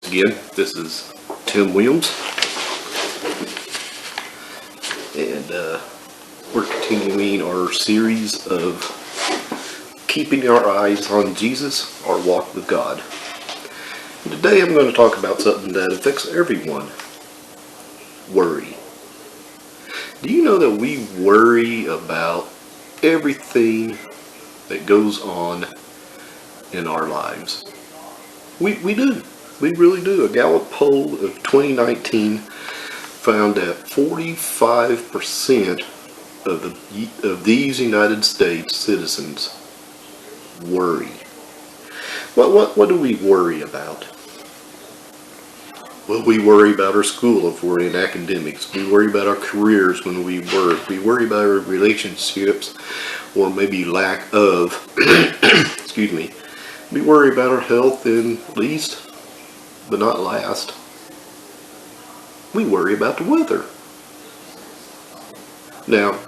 Again, this is Tim Williams, and we're continuing our series of keeping our eyes on Jesus, our walk with God. And today I'm going to talk about something that affects everyone: worry. Do you know that we worry about everything that goes on in our lives? We do. We really do. A Gallup poll of 2019 found that 45% of these United States citizens worry. What do we worry about? Well, we worry about our school if we're in academics. We worry about our careers when we work. We worry about our relationships, or maybe lack of. Excuse me. We worry about our health, and least but not last, we worry about the weather. Now,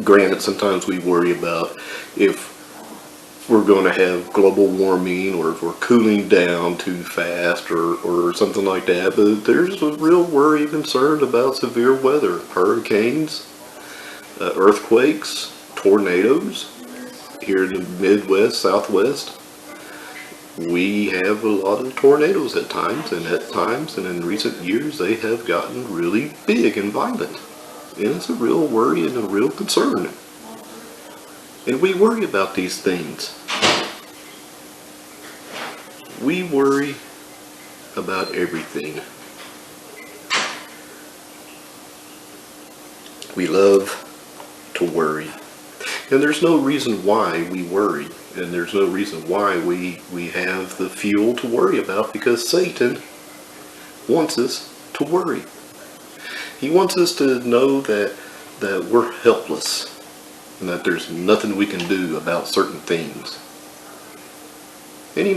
granted, sometimes we worry about if we're going to have global warming, or if we're cooling down too fast, or something like that, but there's a real worry and concern about severe weather: hurricanes, earthquakes, tornadoes. Here in the Midwest, Southwest, we have a lot of tornadoes at times, and in recent years they have gotten really big and violent. And it's a real worry and a real concern. And we worry about these things. We worry about everything. We love to worry. And there's no reason why we worry. And there's no reason why we have the fuel to worry about, because Satan wants us to worry. He wants us to know that we're helpless and that there's nothing we can do about certain things. And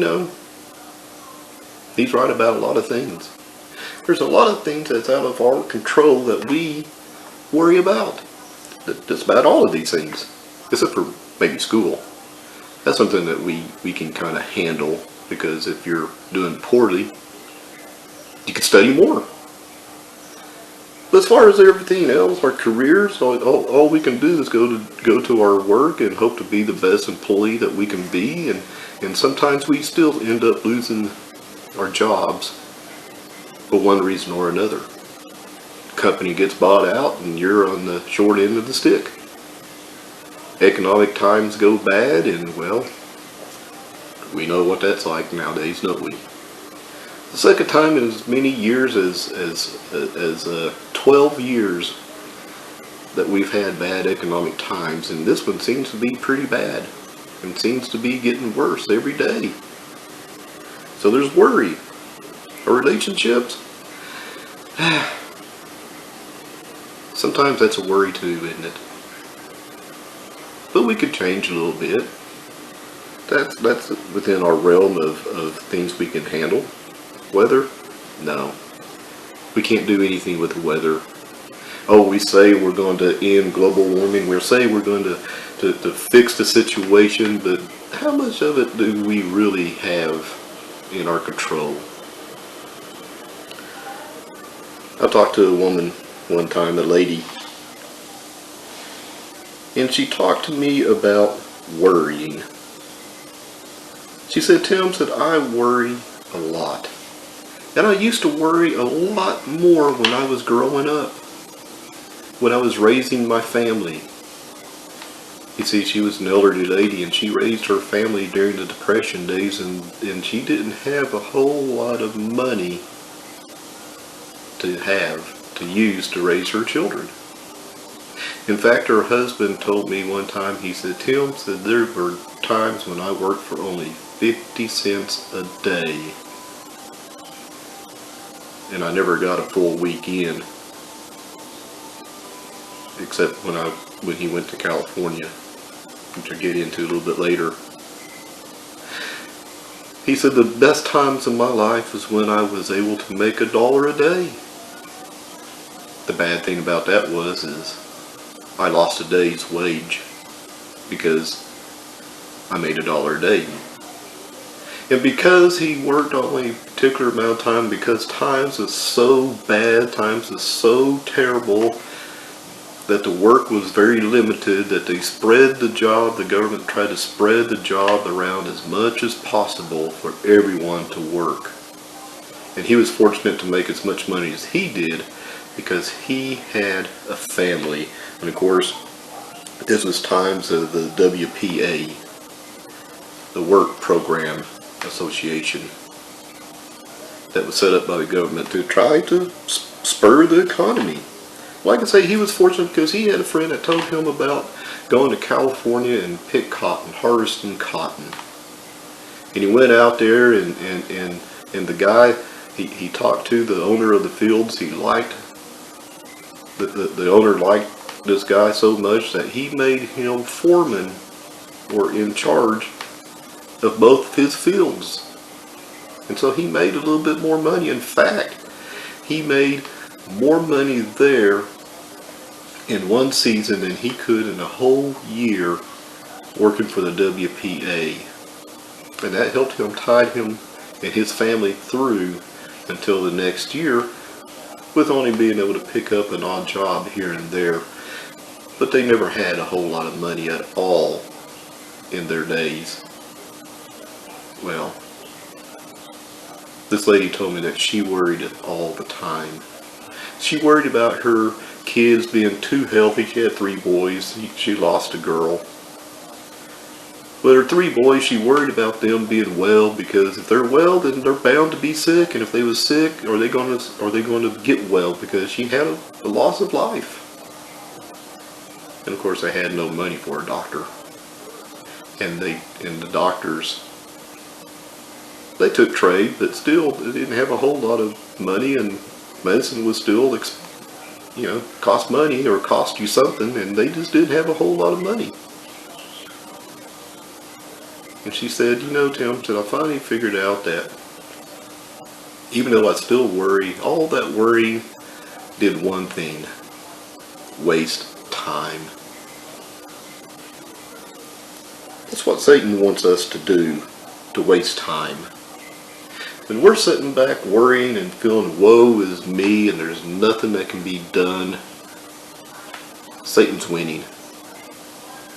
he's right about a lot of things. There's a lot of things that's out of our control that we worry about. That's about all of these things, except for maybe school. That's something that we can kind of handle, because if you're doing poorly, you can study more. But as far as everything else, our careers, all we can do is go to our work and hope to be the best employee that we can be, and sometimes we still end up losing our jobs for one reason or another. Company gets bought out and you're on the short end of the stick. Economic times go bad, and well, we know what that's like nowadays, don't we? The second time in as many years as 12 years that we've had bad economic times, and this one seems to be pretty bad and seems to be getting worse every day. So there's worry. Our relationships, sometimes that's a worry too, isn't it? But we could change a little bit. That's within our realm of things we can handle. Weather? No. We can't do anything with the weather. Oh, we say we're going to end global warming. We say we're going to fix the situation, but how much of it do we really have in our control? I talked to a woman one time, a lady, and she talked to me about worrying. She said, "Tim," said, "I worry a lot. And I used to worry a lot more when I was growing up, when I was raising my family." You see, she was an elderly lady, and she raised her family during the Depression days, and she didn't have a whole lot of money to use to raise her children. In fact, her husband told me one time, he said, "Tim," said, "there were times when I worked for only 50 cents a day. And I never got a full weekend, except when he went to California, which I'll get into a little bit later." He said, "The best times of my life was when I was able to make $1 a day." The bad thing about that is I lost a day's wage because I made $1 a day. And because he worked only a particular amount of time, because times is so bad, times is so terrible, that the work was very limited, that they spread the job, the government tried to spread the job around as much as possible for everyone to work. And he was fortunate to make as much money as he did because he had a family. And of course, this was times of the WPA, the Work Program Association, that was set up by the government to try to spur the economy. Like I say, he was fortunate because he had a friend that told him about going to California and pick cotton, harvesting cotton. And he went out there and the guy, he talked to the owner of the fields. He liked, the owner liked this guy so much that he made him foreman or in charge of both of his fields. And so he made a little bit more money. In fact, he made more money there in one season than he could in a whole year working for the WPA. And that helped him, tied him and his family through until the next year, with only being able to pick up an odd job here and there. But they never had a whole lot of money at all in their days. Well, this lady told me that she worried all the time. She worried about her kids being too healthy. She had 3 boys. She lost a girl. With her 3 boys, she worried about them being well, because if they're well, then they're bound to be sick. And if they was sick, are they going to get well? Because she had a loss of life. And of course, they had no money for a doctor. And the doctors, they took trade, but still they didn't have a whole lot of money, and medicine was still, cost money or cost you something, and they just didn't have a whole lot of money. And she said, Tim, I finally figured out that even though I still worry, all that worry did one thing: waste time. That's what Satan wants us to do, to waste time. When we're sitting back worrying and feeling woe is me and there's nothing that can be done, Satan's winning.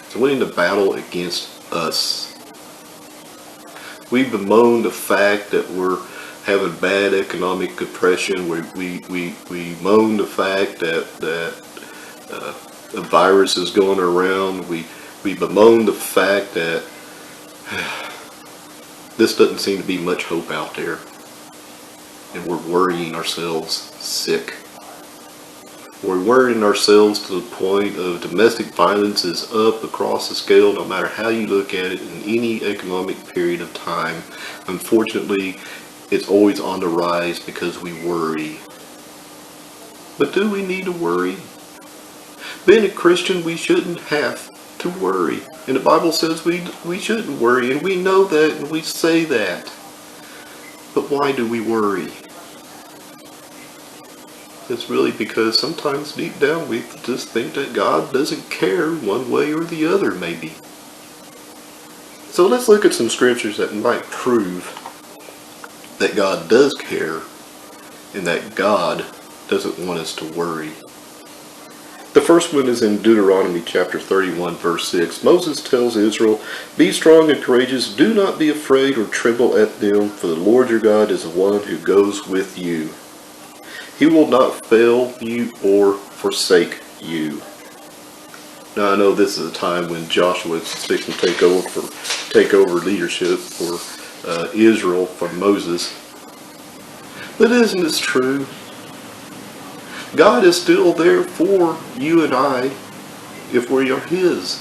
He's winning the battle against us. We bemoan the fact that we're having bad economic depression. We moan the fact that a virus is going around. We bemoan the fact that this doesn't seem to be much hope out there. And we're worrying ourselves sick. We're worrying ourselves to the point of domestic violence is up across the scale, no matter how you look at it, in any economic period of time. Unfortunately, it's always on the rise because we worry. But do we need to worry? Being a Christian, we shouldn't have to worry. And the Bible says we shouldn't worry, and we know that, and we say that. But why do we worry? It's really because sometimes deep down we just think that God doesn't care one way or the other, maybe. So let's look at some scriptures that might prove that God does care and that God doesn't want us to worry. The first one is in Deuteronomy chapter 31, verse 6. Moses tells Israel, "Be strong and courageous. Do not be afraid or tremble at them, for the Lord your God is the one who goes with you. He will not fail you or forsake you." Now I know this is a time when Joshua is fixing to take over leadership for Israel from Moses. But isn't this true? God is still there for you and I if we are His.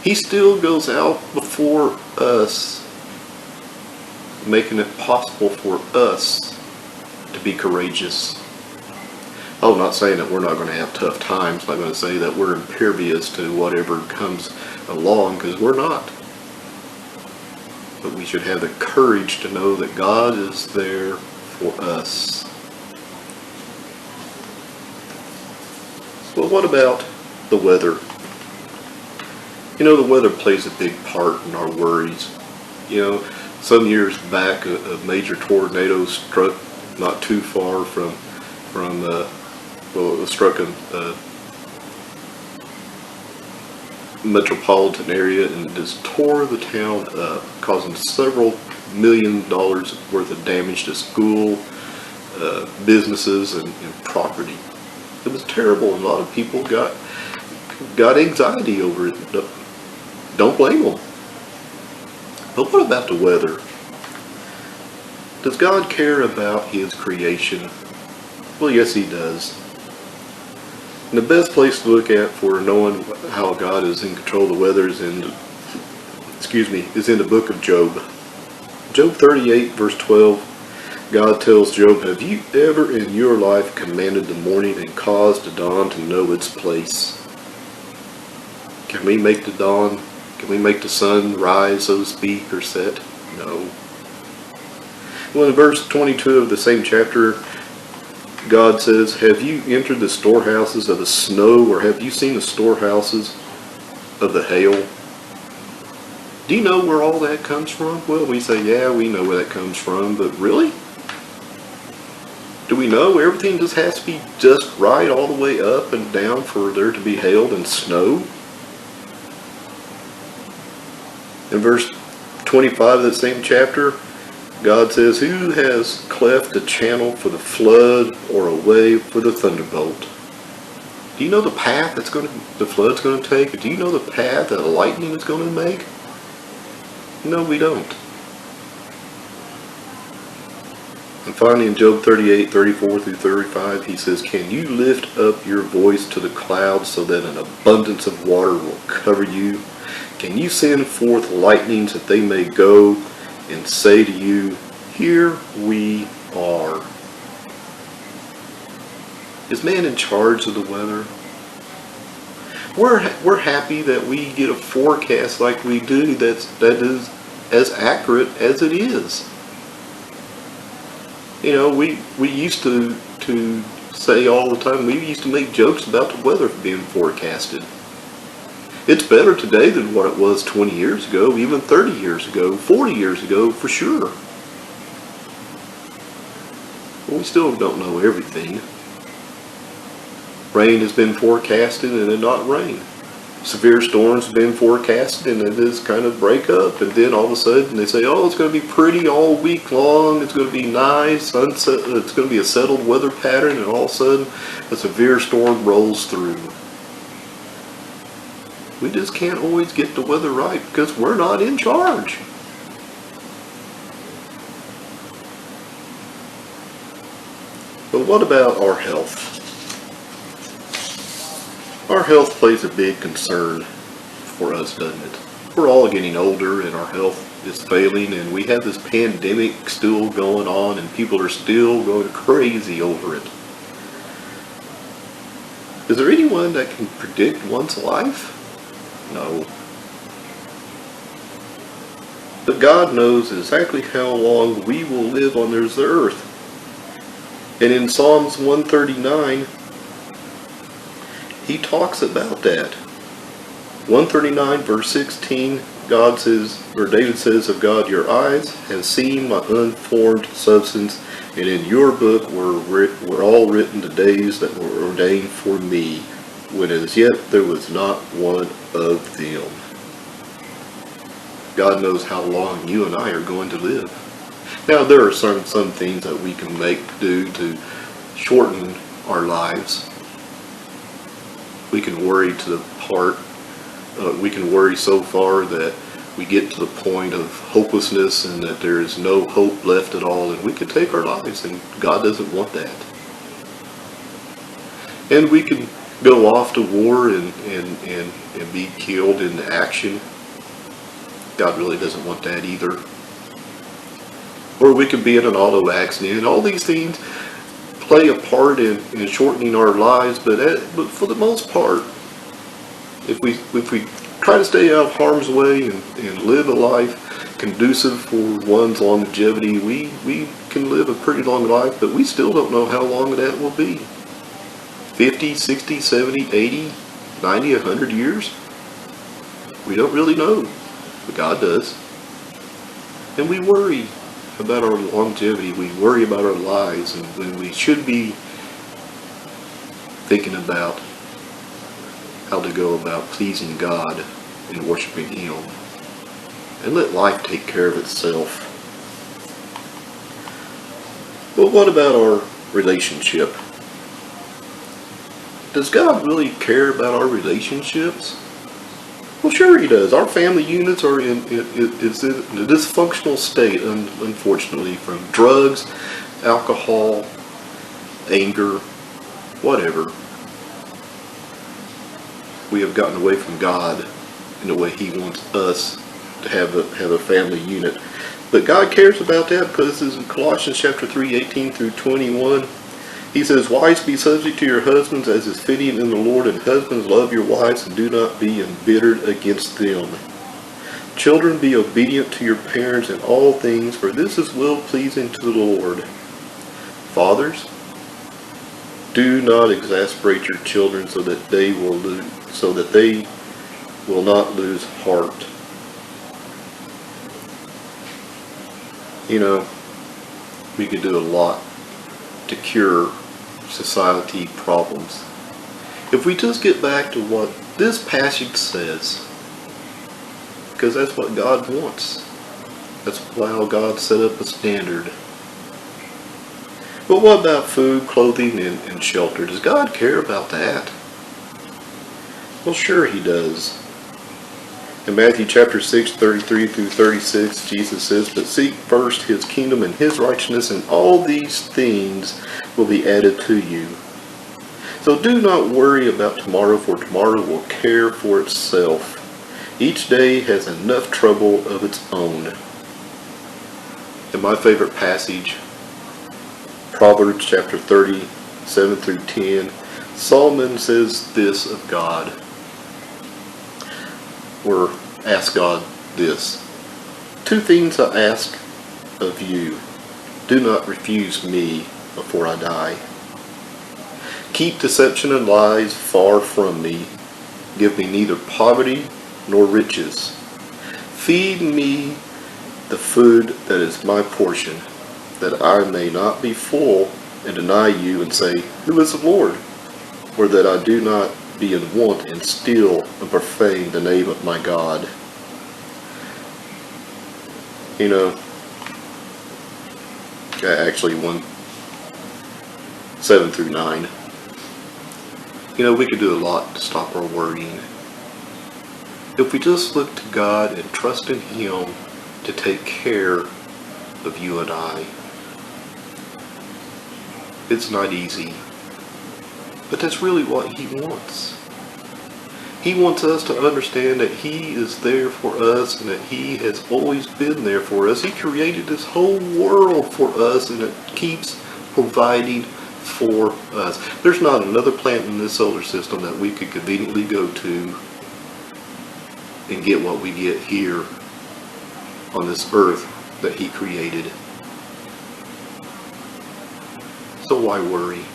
He still goes out before us, making it possible for us to be courageous. I'm not saying that we're not going to have tough times. I'm not going to say that we're impervious to whatever comes along, because we're not. But we should have the courage to know that God is there for us. Well, what about the weather? The weather plays a big part in our worries. Some years back, a major tornado struck not too far from well, it was struck a metropolitan area and just tore the town up, causing several $1 million worth of damage to school, businesses, and property. It was terrible, and a lot of people got anxiety over it. Don't blame them. But what about the weather? Does God care about His creation? Well, yes, He does. And the best place to look at for knowing how God is in control of the weather is in the book of Job. Job 38, verse 12, God tells Job, "Have you ever in your life commanded the morning and caused the dawn to know its place?" Can we make the dawn? Can we make the sun rise, so to speak, or set? No. Well, in verse 22 of the same chapter, God says, "Have you entered the storehouses of the snow, or have you seen the storehouses of the hail?" Do you know where all that comes from? Well, we say, yeah, we know where that comes from, but really? Do we know everything just has to be just right all the way up and down for there to be hail and snow? In verse 25 of the same chapter, God says, "Who has cleft the channel for the flood, or a way for the thunderbolt?" Do you know the path the flood's going to take? Do you know the path that the lightning is going to make? No, we don't. And finally, in Job 38, 34 through 35, he says, "Can you lift up your voice to the clouds so that an abundance of water will cover you? Can you send forth lightnings that they may go and say to you, 'Here we are'?" Is man in charge of the weather? We're happy that we get a forecast like we do that is as accurate as it is. You know, we used to say all the time, we used to make jokes about the weather being forecasted. It's better today than what it was 20 years ago, even 30 years ago, 40 years ago, for sure. But we still don't know everything. Rain has been forecasted and it not rain. Severe storms have been forecasted and it is kind of break up, and then all of a sudden they say, oh, it's going to be pretty all week long, it's going to be nice, it's going to be a settled weather pattern, and all of a sudden a severe storm rolls through. We just can't always get the weather right because we're not in charge. But what about our health? Our health plays a big concern for us, doesn't it? We're all getting older and our health is failing, and we have this pandemic still going on and people are still going crazy over it. Is there anyone that can predict one's life? No. But God knows exactly how long we will live on this earth. And in Psalms 139, he talks about that. 139 verse 16, God says, or David says of God, "Your eyes have seen my unformed substance, and in your book were all written the days that were ordained for me, when as yet there was not one of them." God knows how long you and I are going to live. Now there are some things that we can do to shorten our lives. We can worry to the part, we can worry so far that we get to the point of hopelessness and that there is no hope left at all, and we could take our lives, and God doesn't want that. And we can go off to war and be killed in action. God really doesn't want that either. Or we could be in an auto accident. All these things play a part in shortening our lives, but for the most part, if we try to stay out of harm's way and live a life conducive for one's longevity, we can live a pretty long life, but we still don't know how long that will be. 50, 60, 70, 80, 90, 100 years? We don't really know, but God does. And we worry about our longevity. We worry about our lives, and when we should be thinking about how to go about pleasing God and worshiping Him. And let life take care of itself. But what about our relationship? Does God really care about our relationships? Well, sure He does. Our family units are in a dysfunctional state, unfortunately, from drugs, alcohol, anger, whatever. We have gotten away from God in the way He wants us to have a family unit. But God cares about that, because in Colossians chapter 3, 18 through 21, He says, "Wives, be subject to your husbands as is fitting in the Lord, and husbands, love your wives and do not be embittered against them. Children, be obedient to your parents in all things, for this is well-pleasing to the Lord. Fathers, do not exasperate your children so that they will not lose heart." You know, we could do a lot to cure society problems if we just get back to what this passage says, because that's what God wants. That's how God set up a standard. But what about food, clothing, and shelter? Does God care about that? Well, sure He does. In Matthew chapter 6, 33 through 36, Jesus says, "But seek first His kingdom and His righteousness, and all these things will be added to you. So do not worry about tomorrow, for tomorrow will care for itself. Each day has enough trouble of its own." And my favorite passage, Proverbs chapter 30, 7 through 10, Solomon says this of God, or ask God this: "Two things I ask of you. Do not refuse me before I die. Keep deception and lies far from me. Give me neither poverty nor riches. Feed me the food that is my portion, that I may not be full and deny you and say, 'Who is the Lord?' Or that I do not be in want and steal and profane the name of my God." You know, actually 7 through 9. You know, we could do a lot to stop our worrying. If we just look to God and trust in Him to take care of you and I. It's not easy, but that's really what He wants. He wants us to understand that He is there for us and that He has always been there for us. He created this whole world for us, and it keeps providing for us. There's not another planet in this solar system that we could conveniently go to and get what we get here on this earth that He created. So why worry?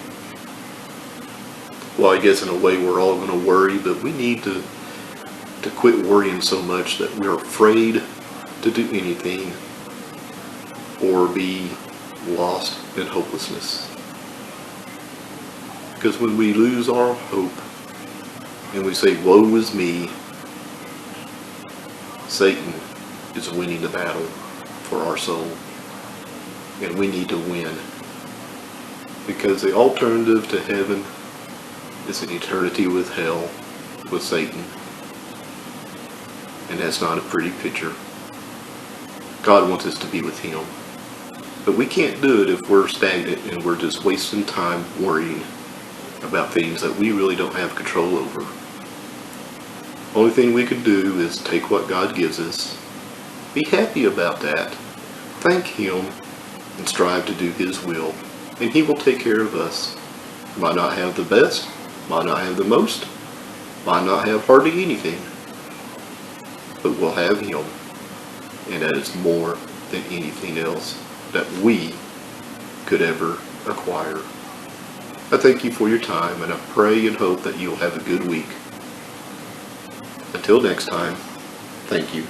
Well, I guess in a way we're all going to worry, but we need to quit worrying so much that we're afraid to do anything or be lost in hopelessness. Because when we lose our hope and we say, "Woe is me," Satan is winning the battle for our soul. And we need to win. Because the alternative to heaven is an eternity with hell, with Satan. And that's not a pretty picture. God wants us to be with Him. But we can't do it if we're stagnant and we're just wasting time worrying about things that we really don't have control over. Only thing we can do is take what God gives us, be happy about that, thank Him, and strive to do His will. And He will take care of us. Might not have the best, might not have the most, might not have hardly anything, but we'll have Him. And that is more than anything else that we could ever acquire. I thank you for your time, and I pray and hope that you'll have a good week. Until next time, thank you.